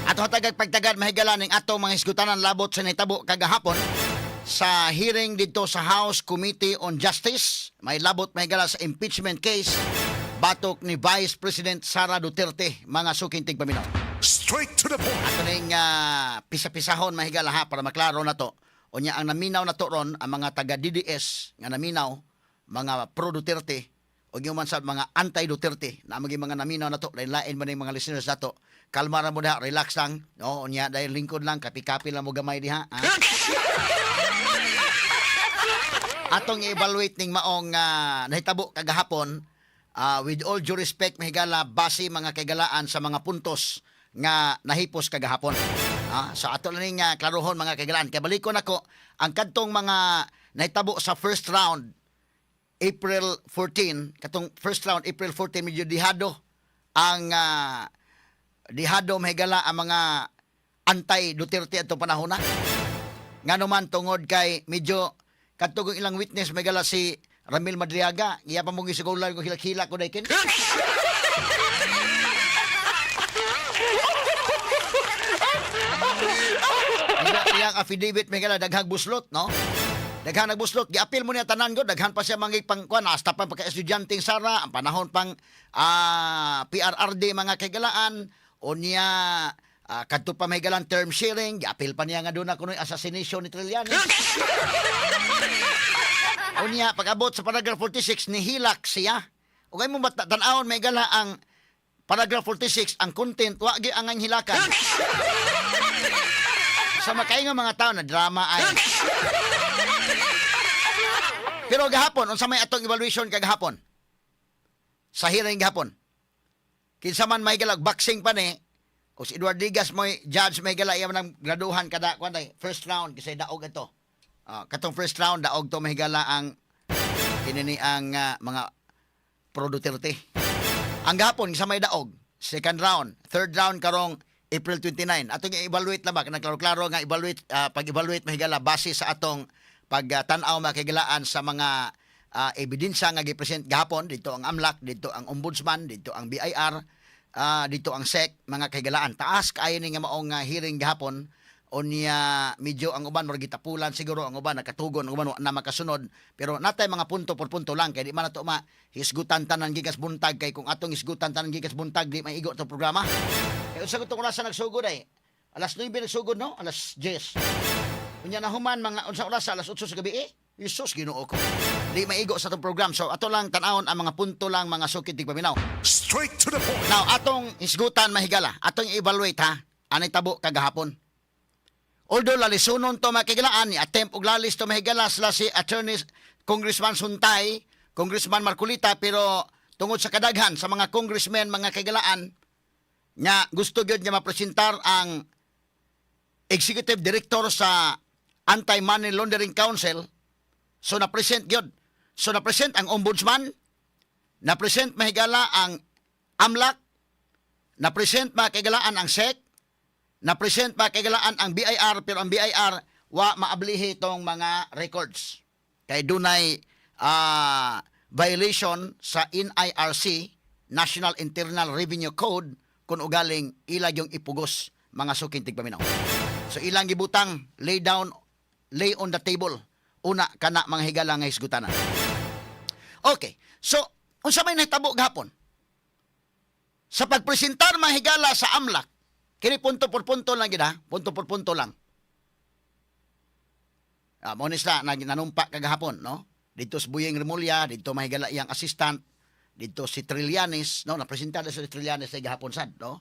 Ato hatagag pagtagad mahigala ning atong mga hisgutanan labot sa nitabo kagahapon sa hearing dito sa House Committee on Justice. May labot mahigala sa impeachment case batok ni Vice President Sara Duterte, mga suking tigpaminaw. Straight to the point. Ato ning pisa-pisahon mahigala ha para maklaro na to. Unya ang naminaw na to ron ang mga taga DDS nga naminaw, mga pro Duterte o yung man sa mga anti-Duterte na maging mga naminaw na to, lain man yung mga listeners na to. Kalma ra mo diha, relax lang. No, unya dahil lingkod lang, kapi-kapi lang mo gamay diha. Atong i-evaluate ning maong nahitabo kagahapon, with all due respect mahigala base mga kagalaan sa mga puntos nga nahipos kagahapon. Sa ato lang ning klarohon mga kagalaan. Kaya balikon ako ang kadtong mga nahitabo sa first round April 14, katong first round April 14 medyo dihado ang dihado mahigala ang mga anti-Duterte atong panahon na. Nga naman tungod kay medyo katugong ilang witness mahigala si Ramil Madriaga, iya pa mong isugulan ko hilak-hilak ko daykin. Iyang affidavit mahigala daghang buslot, no? Daghan nagbuslot, giapil mo niya tanan ko, daghan pa siya mga pangkuan, hasta pa pagka-estudyanteng Sara, ang panahon pang PRRD mga kagalaan, o niya kadto pa may galang term sharing, giapil pa niya nga doon na kuno'y assassination ni Trillanes. O niya, pag-abot sa paragraph 46, nihilak siya. O kayo mo tan-awon may gala ang paragraph 46, ang content, wagi ang hilakan. Sa makain nga mga tao na drama ay. Pero gahapon, unsa may atong evaluation kagahapon? Sa hearing gahapon. Kinsa man may galag boxing pa ni, o si Edward Digas mo judge may gala iya nang graduhan kada kwanay first round kasi daog ito. Katong first round daog to mahigala ang kinini ang mga pro Duterte. Ang gahapon sa may daog, second round, third round karong April 29. Atong i-evaluate lang ba kanang klaro-klaro nga evaluate pag-evaluate mahigala base sa atong pagtanaw makigalaan sa mga ebidensya nga gipresent gahapon. Dito ang AMLAC, dito ang Ombudsman, dito ang BIR, dito ang SEC, mga kahigalaan. Taas kaayo ni nga maong hearing gahapon. O niya medyo ang uban murag gitapulan siguro, ang uban nakatugon, ang uban na makasunod, pero natay mga punto por punto lang kay di man nato hisgutan tanan gikas buntag, kay kung atong hisgutan tanan gikas buntag di maigo to programa. Kay unsa gutong oras nagsugod ay alas 9 nagsugod, no, alas 10. Unya na human mga unsa oras alas 8 sa gabi. Isus Ginoo ko. Di maigo sa tong program. So ato lang tan-awon ang mga punto lang, mga sukit tigpaminaw. Straight to the point. Now atong hisgutan mahigala, atong i-evaluate ha. Anay tabo kagahapon. Although lalisunon to makigalaan, attempt og lalis to mahigala sila si Attorney Congressman Suntay, Congressman Marcolita, pero tungod sa kadaghan sa mga congressmen, mga kagilaan, nga gusto gyud niya mapresentar ang Executive Director sa Anti-Money Laundering Council, so na-present gyud. So na-present ang Ombudsman, na-present mahigala ang AMLAC, na-present makigalaan ang SEC, na-present makigalaan ang BIR, pero ang BIR wa maablihi itong mga records. Kay dunay violation sa NIRC, National Internal Revenue Code, kung ugaling ilag yung ipugos mga suking tigpaminaw. So ilang gibutang, lay on the table, una kana mga higala nga hisgutanan. Okay, so unsa may nahitabo gahapon? Sa pagpresentar mga higala sa AMLAC, kini punto por punto lang gid ha, punto por punto lang. Mo ni sa nanumpa kagahapon, no? Dito si Buyeng Remulla, dito mahigala iyang assistant, dito si Trillanes, no? Napresentado si Trillanes sa gahapon sad, no?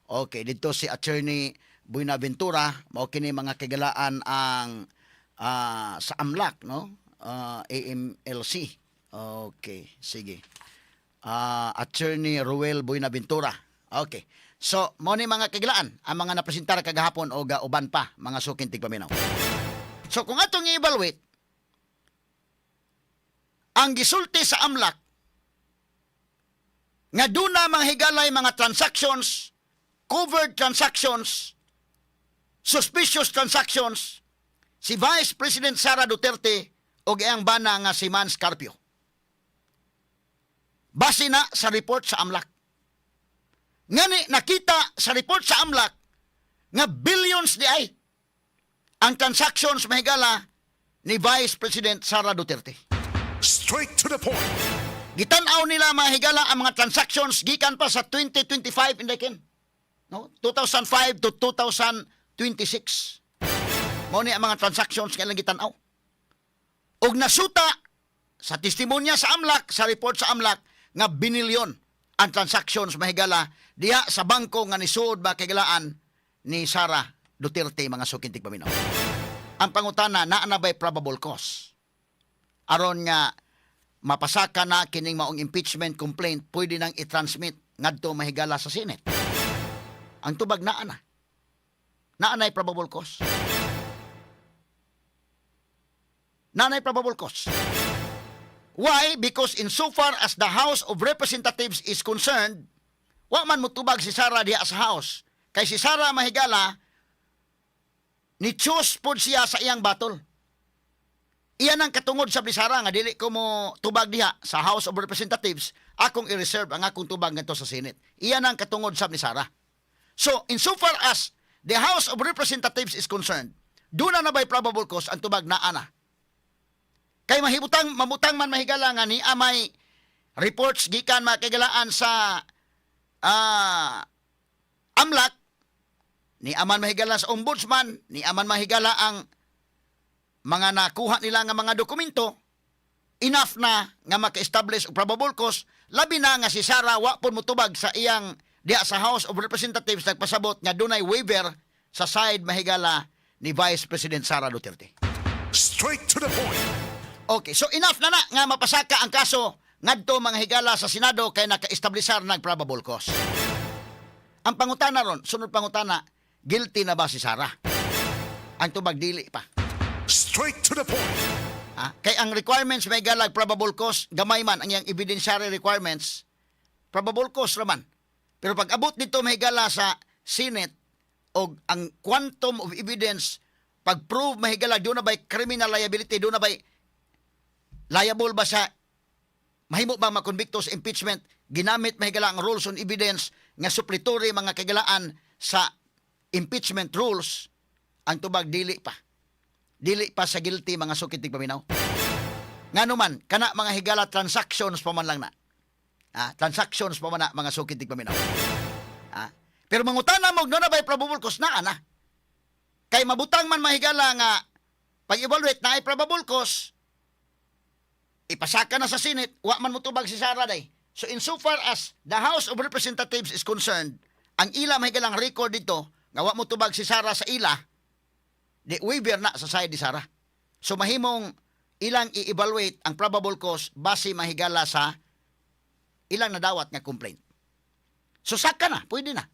Okay, dito si Attorney Buenaventura, mao kini mga kagalaan ang sa AMLAC, no? AMLC. Okay, sige. Attorney Ruel Buenaventura. Okay. So, mo ni mga kagilaan ang mga napresentar kagahapon o uban pa, mga suking tigpaminaw. So, kung atong i-evaluate, ang gisulti sa AMLAC, nga doon na mga higalay mga transactions, covered transactions, suspicious transactions, si Vice President Sara Duterte o iyang bana nga si Mans Carpio. Base na sa report sa AMLAC. Ngani nakita sa report sa AMLAC nga billions di ay ang transactions mahigala ni Vice President Sara Duterte. Straight to the point. Gitanaw nila mahigala ang mga transactions gikan pa sa 2025 indikin. No? 2005 to 2026. Mao ni ang mga transactions nga ilang gitanaw. Og nasuta sa testimonya sa AMLAC, sa report sa AMLAC nga binilyon ang transactions mahigala diha sa bangko nga nisuod ba kagalaan ni Sara Duterte mga sukintig paminaw. Ang pangutana naa na ba'y probable cause aron nga mapasaka na kining maong impeachment complaint pwede nang i-transmit ngadto mahigala sa Senate. Ang tubag naa na. Naa na'y probable cause. Naa na'y probable cause. Why? Because insofar as the House of Representatives is concerned, wa man mutubag si Sara diha sa House. Kay si Sara mahigala ni choose pod siya sa iyang battle. Iyan ang katungod sa Sara nga dili ko mo tubag diha sa House of Representatives, akong i-reserve ang akong tubag ngadto sa Senate. Iyan ang katungod sa Sara. So, insofar as the House of Representatives is concerned, doon na ba'y probable cause ang tubag naa na. Kay mamutang man mahigala nga ni amay reports gikan makagalaan sa AMLAC, ni aman mahigala sa ombudsman, ni aman mahigala ang mga nakuha nila nga mga dokumento, enough na nga maka-establish og probable cause, labi na nga si Sara wa pud motubag sa iyang diha sa House of Representatives nagpasabot nga dunay waiver sa side mahigala ni Vice President Sara Duterte. Straight to the point. Okay, so enough na nga mapasaka ang kaso ngadto mga higala sa Senado kay naka-establishar nag probable cause. Ang pangutana ron, sunod pangutana, guilty na ba si Sara? Ang tubag dili pa. Straight to the point. Kay ang requirements may galag probable cause, gamay man ang iyang evidentiary requirements, probable cause raman. Pero pag abot dito may gala sa Senate og ang quantum of evidence pag-prove mahigala doon na ba'y criminal liability, doon na ba'y liable ba siya, mahimo ba makonbikto sa impeachment, ginamit mahigala ang rules on evidence nga supletory mga kagalaan sa impeachment rules, ang tubag dili pa. Dili pa sa guilty mga sukitig paminaw. Ngano man, kana mga higala transactions pa man lang na. Transactions pa man na mga sukitig paminaw. Pero mangutana mo, no na ba'y probable cause na, ana? Kay mabutang man mahigala nga, pag-evaluate na ay probable cause, ipasaka na sa Senate, wa man mutubag si Sara day. So insofar as the House of Representatives is concerned, ang ila mahigalang record dito, nga wa mutubag si Sara sa ila, di waiver na sa side ni Sara. So mahimong ilang i-evaluate ang probable cause base mahigala sa ilang nadawat nga complaint. So saka na, pwede na.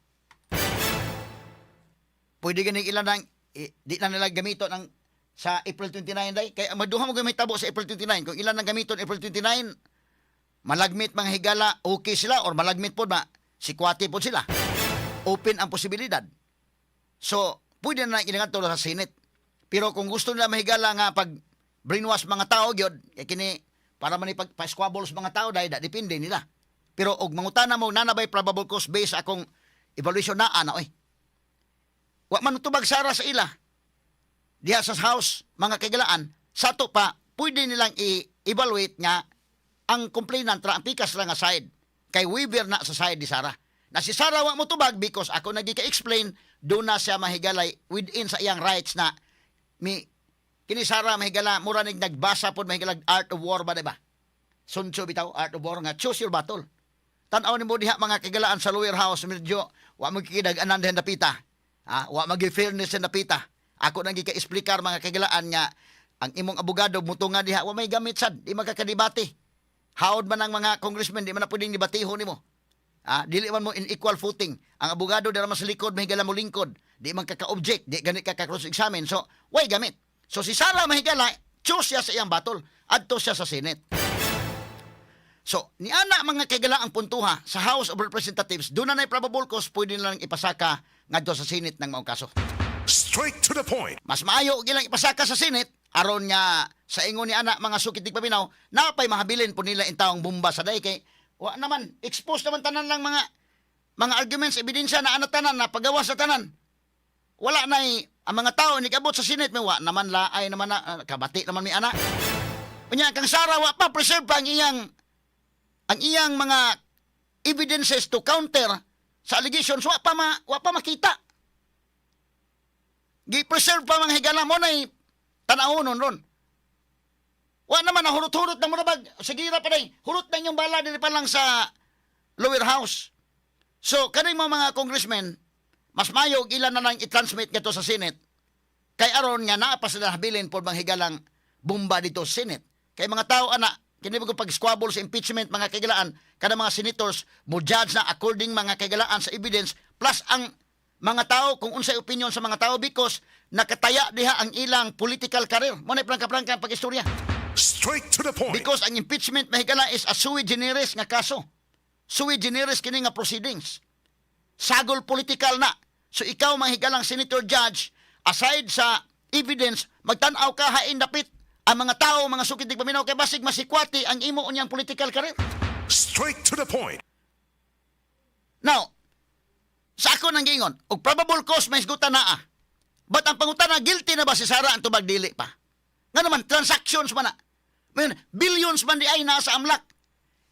Pwede ganing ilan nang di na nila gamito ng sa April 29 day. Kaya maduha mo gamit tabo sa April 29. Kung ilan nang gamiton April 29, malagmit mga higala, okay sila or malagmit po ba, sikwati po sila. Open ang posibilidad. So, pwede na ilangan to sa Senate. Pero kung gusto nila mahigala nga pag brainwash mga tao gyud, kini para man ipag-squabble sa mga tao dahil depende nila. Pero og mangutana mo nanabay probable cause based akong evaluation na ana oy. Wa man tubag Sara sa ila. Diha sa House mga kagalaan sa to pa pwede nilang i-evaluate nga ang complainant ra ang pikas lang nga side kay waiver na sa side ni Sara. Na si Sara wa mo tubag because ako nagika-explain do na siya mahigalay within sa iyang rights na kini Sara mahigala mura nig nagbasa pod mahigala Art of War ba diba? Sun Tzu bitaw Art of War nga choose your battle. Tan-aw nimo diha mga kagalaan sa lower house medyo wa mo kikidag-anan den dapita. Wa magi fairness sa dapita. Ako nang gika-explicar mga kagalaan nga ang imong abogado mutunga diha wa may gamit sad di magkakadebate. Haod man ang mga congressman di man na pwedeng debatehon nimo. Dili man mo in equal footing. Ang abogado dira mas likod mahigala mo lingkod. Di man kaka-object, di ganit ka cross-examine. So, way gamit. So si Sara mahigala, choose siya sa iyang battle. Adto siya sa Senate. So, ni ana mga kagala ang puntuha sa House of Representatives, doon na probable cause pwede nilang ipasaka ngadto sa Senate ng maong kaso. Straight to the point. Mas maayo gilang ipasaka sa Senate aron nga sa ingon ni ana mga sukitig paminaw, napay mahabilin po nila intawong bomba sa day kay wa naman expose naman tanan lang mga arguments ebidensya na ana tanan na pagawa sa tanan. wala na ang mga tao nigabot sa Senate may wa naman laay naman na kabati naman may anak. Unya kang Sara wa pa preserve pa ang iyang mga evidences to counter sa allegations wa pa makita. Gi-preserve pa mga higala mo na tanawon ron. Wa naman na hurot-hurot na mo na bag. Sige ra pa day. Hurot na yung bala dili pa lang sa lower house. So, kaning mga congressmen, mas mayo ilan na nang i-transmit nga to sa Senate. Kay aron nga naa pa sila habilin por mga higalang bomba dito sa Senate. Kay mga tao ana, kini ko pag-squabble sa impeachment mga kagalaan, kada mga senators mo judge na according mga kagalaan sa evidence plus ang mga tao kung unsay opinion sa mga tao because nakataya diha ang ilang political career. Mo na prangka-prangka pag-istorya. Straight to the point. Because ang impeachment mahigala is a sui generis nga kaso. Sui generis kini nga proceedings. Sagol political na. So ikaw mahigalang senator judge, aside sa evidence, magtanaw ka hain dapit ang mga tao, mga sukitig paminaw kay basig masikwati ang imo unyang political career. Straight to the point. Now, sa ako nang giingon, og probable cause may isgutan naa. But ang pangutana, guilty na ba si Sara ang tubag dili pa? Nga naman, transactions man na. Billions man di ay nasa amlak.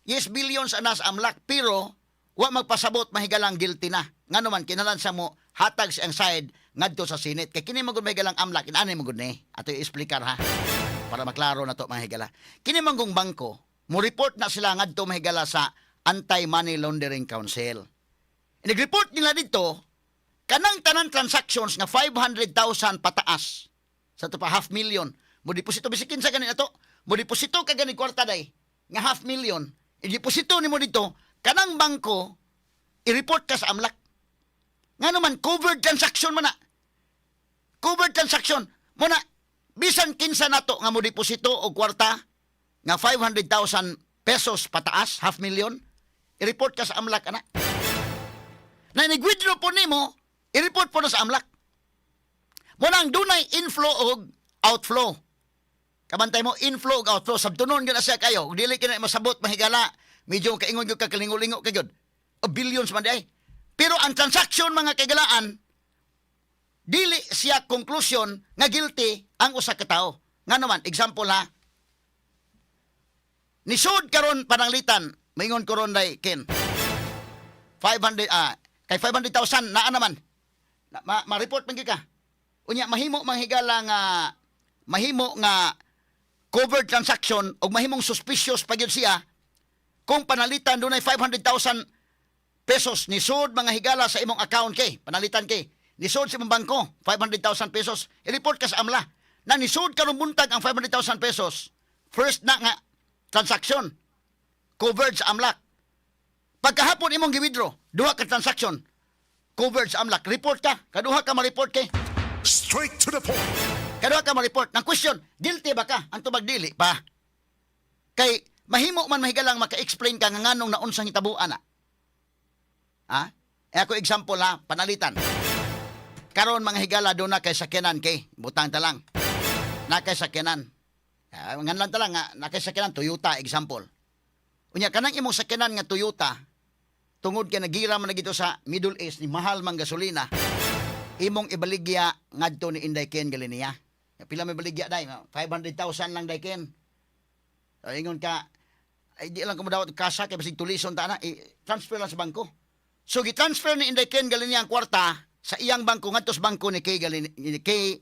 Yes, billions ang nasa amlak, pero wa magpasabot mahigalang guilty na. Nga naman, kinalan sa mo, hatag siyang side ngadto sa Senate. Kaya kini magud mahigalang amlak, inanay magud ni. Ato i-explicar ha. Para maklaro na to mahigala. Kini manggong bangko, mo report na sila ngadto mahigala sa Anti-Money Laundering Council. Nag-report nila dito, kanang tanan transactions nga 500,000 pataas. Sa ito pa, 500,000. Mo deposito, bisikin sa ganin ato, mo deposito ka ganin kwarta day, nga 500,000. I-deposito ni mo dito, kanang bangko, i-report ka sa amlak. Nga naman, covered transaction man na. Covered transaction. Muna, bisan kinsa na to nga mo deposito o kwarta, nga 500,000 pesos pataas, 500,000, i-report ka sa amlak, anak. Na nag-withdraw po nimo, i-report po na sa amlak. Muna ang dunay inflow o outflow. Kabantay mo, inflow o outflow. Sabtunon yun na siya kayo. Kung dili ka na masabot, mahigala, medyo kaingon yung kakalingo-lingo kayo. O billions man di ay. Pero ang transaction, mga kagalaan, dili siya conclusion nga guilty ang usa ka tawo. Nga naman, example ha, nisod karon pananglitan, maingon ko ron day, Ken. 500, kay 500,000 naa naman. Ma-report man ka. Unya mahimo manghigala nga mahimo nga covered transaction o mahimong suspicious pa gyud siya kung panalitan dunay 500,000 pesos ni sud mga higala sa imong account kay panalitan kay ni sud sa imong bangko 500,000 pesos i-report ka sa amla na ni sud karon buntag ang 500,000 pesos first na nga transaction covered sa amlak. Pagkahapon imong gi-withdraw duha ka transaction covered sa amlak, report ka kaduha ka ma-report kay Straight to the point. kaduha ka ma-report ng question guilty ba ka ang tubag dili pa kay mahimo man mahigalang maka-explain ka nga nganong naunsang hitabuan na. Ha? Ako example ha, panalitan. Karon mga higala do na kay sakyanan kay butang ta lang. Na kay sakyanan. Nganlan ta lang nga na kay sakyanan Toyota example. Unya kanang imong sakyanan nga Toyota tungod kay nagira man gito sa Middle East ni mahal man gasolina. Imong ibaligya ngadto ni Inday Ken Galinia. Pila may baligya day? 500,000 lang day Ken. Ingon ka, ay di lang ko madawat kasa kay basig tulison ta na, transfer lang sa bangko. So gi-transfer ni Inday Ken Galinia ang kwarta sa iyang bangko ngadto sa bangko ni Kay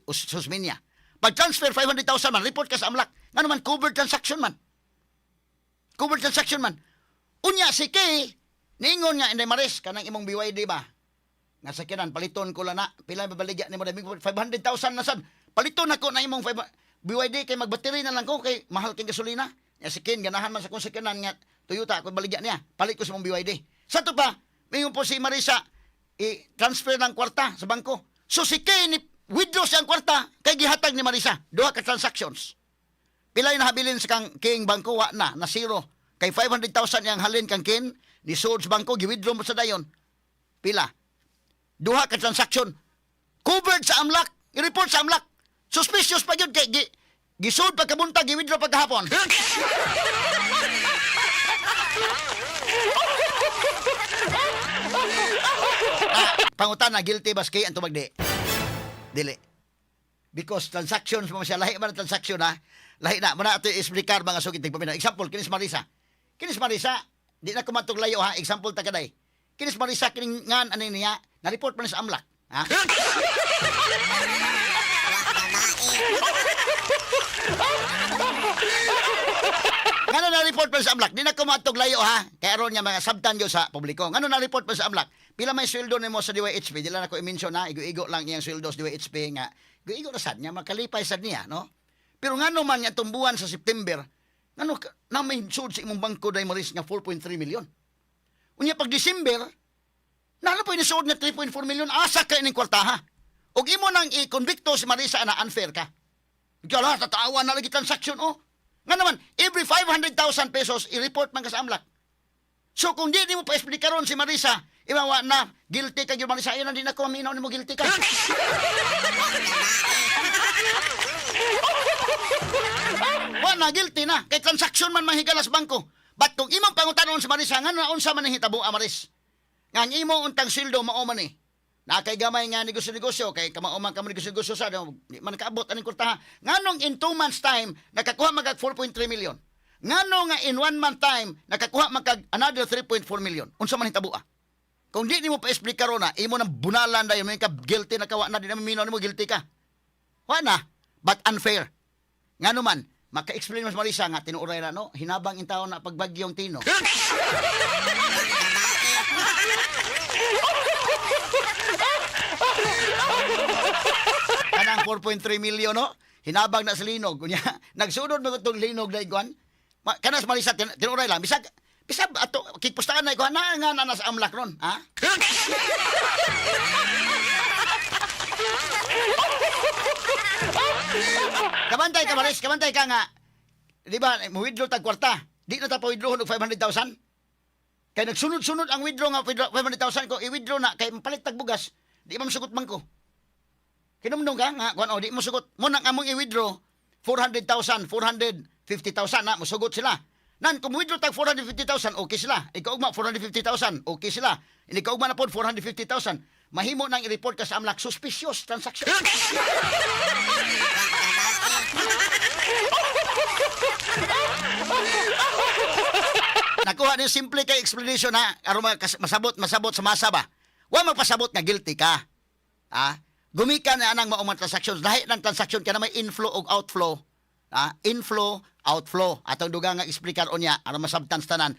Susminia. Pag transfer 500,000 man, report ka sa amlak. Ngano man covered transaction man. Covered transaction man. Unya si Kay niingon nga Inday Maris kanang imong BYD ba? Nga sakyanan paliton ko lang na pila mabaligya nimo dami 500,000 na sad. Paliton ako na imong BYD kay magbattery na lang ko kay mahal kay gasolina. Ya si Ken ganahan man sa kong sakyanan nga Toyota ako baligya niya. Palit ko sa imong BYD. Sa to pa, mingon po si Marisa i-transfer ng kwarta sa bangko. So si Ken ni withdraw siyang kwarta kay gihatag ni Marisa. Duha ka transactions. Pilay na habilin sa kang King bangko wa na zero. Kay 500,000 yang halin kang Ken ni Swords bangko gi-withdraw mo sa dayon. Pila? Duha ka transaction covered sa amlak, i-report sa amlak. Suspicious pa gyud kay gisud pagkabuntag gi-withdraw pagkahapon. Pangutan na guilty bas kay ang tubag di. Dili. Because transactions mo siya, lahi man ang transaksyon ha. Lahi na, muna ito i-explicar mga sugid tigpaminaw. Example, kinis Marisa. Kinis Marisa, di na kumatog layo ha. Example tagaday. Kinis Marisa, kining ngan, ano niya, na-report man sa AMLAC. Ha? Ngano na-report pa sa AMLAC? Di na kumatog layo ha. Kaya aron niya mga sabtan yo sa publiko. Ngano na-report pa sa AMLAC? Pila may sweldo nimo sa DYHP? Di lang ako i-mention na, igo-igo lang iyang sweldo sa DYHP nga. Igo-igo na sad niya, makalipay sad niya, no? Pero ngano man niya tumbuhan sa September, ngano na may sud sa imong bangko dai maris nga 4.3 million. Unya pag December, nano pa inisuod nga 3.4 million, asa kay ning kwartaha. Og imo nang i-convicto si Marisa na unfair ka. Kaya tatawa na lagi transaction, oh. Nga naman, every 500,000 pesos, i-report man ka sa AMLAC. So, kung di mo pa explikaron si Marisa, imawa na, guilty ka, Marisa, ayun na din ako, maminaw ni mo guilty ka. Wala, guilty na. Kay transaction man mahigalas bangko. But kung imong pangutanon si Marisa, nga na unsa man ang hitabo, Maris. Nga imo untang sildo, mauman eh. Nakay gamay nga negosyo-negosyo, kay kamauman ka mo negosyo-negosyo sa, di man nakaabot aning kwartaha. Nganong in 2 months time, nakakuha magag 4.3 million. Nganong nga in 1 month time, nakakuha magag another 3.4 million. Unsa man hitabo ah? Kung di nimo pa-explica ro na, imo nang bunalan dayon ka guilty na kawa na di na minaw nimo guilty ka. Wa na, but unfair. Ngano man, maka-explain mas Marisa nga tinuuray na no, hinabang in taon na pagbagyong Tino. Kanang 4.3 million no, hinabang na sa linog. Kunya, nagsunod mo itong linog na iguan. Kanas Marisa, tinuray lang. Bisag ato, kikpustakan na iguan, nga na sa AMLAC ron. Ha? Kabantay ka, Maris, kabantay ka nga. Di ba, withdraw tag kwarta. Di na tapo withdraw ng 500,000. Kaya nagsunod-sunod ang withdraw nga 500,000 ko, i-withdraw na, kay mapalit tag bugas. Di ba masugot man ko? Kinumdong ka nga, kung di mo sugot, mo nang among i-withdraw, 400,000, 450,000 na, musugot sila. Nan, kung withdraw tag 450,000, okay sila. Ikaw ugma, 450,000, okay sila. Ikaw ugma na po, 450,000. Mahimo nang i-report ka sa AMLAC, suspicious transaction. Nakuha niyo simple kay explanation ha, aron masabot sa masa ba. Wa magpasabot nga guilty ka. Ha? Gumikan na anang maumang transactions. Lahi ng transaction ka na may inflow o outflow. Ha? Inflow, outflow. Atong dugang nga explicar o niya, aron masabtan tanan.